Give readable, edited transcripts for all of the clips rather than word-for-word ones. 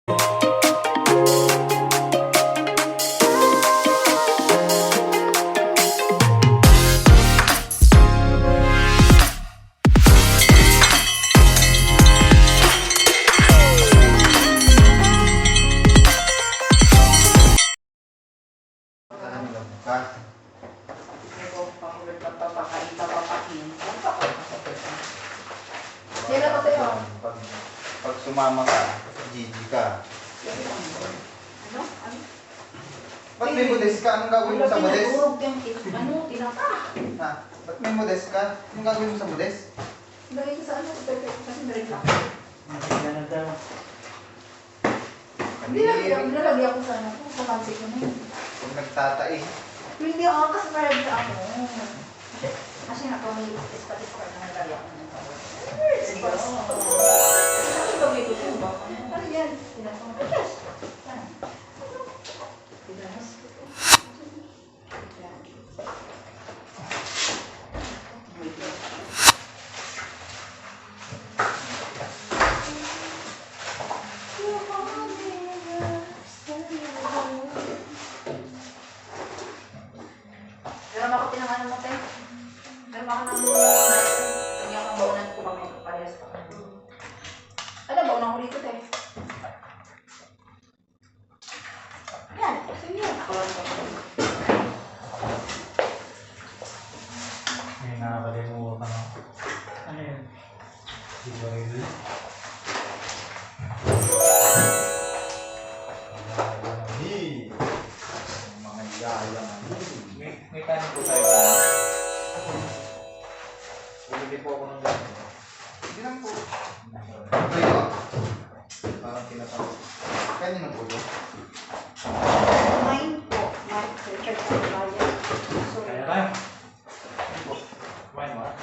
Pag sumama ka, GG ka. Ano? Ano? Ba't may modest ka? Anong gagawin mo sa modest? Ano? Tinapa. Ha? Ba't may modest ka? Anong gagawin mo sa modest? Lagay ko sa ano? Kasi meron lang. Nilagay ako sa ano. Kapansi ko na yun. Kung nagtatai. Hindi ako kasi parang sa ako. Kasi nakamilis pati pa na nalagay ako ng tawag. Seryoso. Ano gawin ko siya ba? Ano yan? Tinapang ko. Yes! Tinas. Meron ako pinangalan mo, te. Meron ako ng kanya kang baunan ko kami. Parehas pa. Ano, baunan ko dito, te. Yan. Sige yan. Ako lang ko. May nakakalimutan ako. Ano yun? Ibaril. Mga yaya. May kanin po tayo po. Bumili po ako ng gano'n. Hindi lang po. Tuyo. Parang tinatawag. Kanino po yun? Mine po. Mine. Richard po. Bayan. Kaya tayo. Kumain mo ah?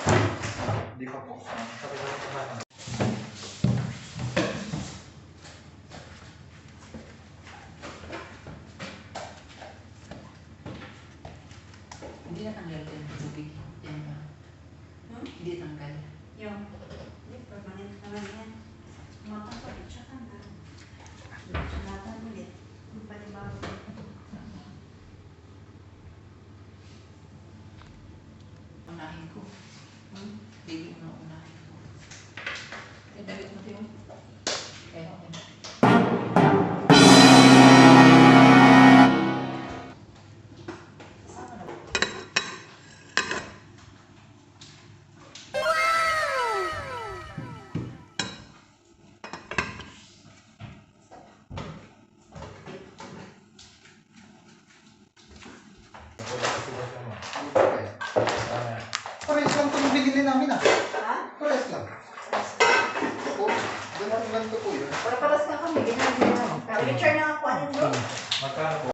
Hindi pa po. Sabi ko lang kumain. Hindi na tanggal din ang tubig. Yan ba? Hindi tanggal. Yung. Permanent naman yan. Matakot siya ka na. Sunatan ulit. Yung panibago. Unahin ko. Hindi mo na unahin ko. Eh, damit mo din. Eh, okay na. Parehas lang ito yung binili namin ah. Ha? Parehas lang. Po, ganito po yun. Para paras nga kami. Ganyan din naman. Pero Richard na ako. Ano yun? Magkano po?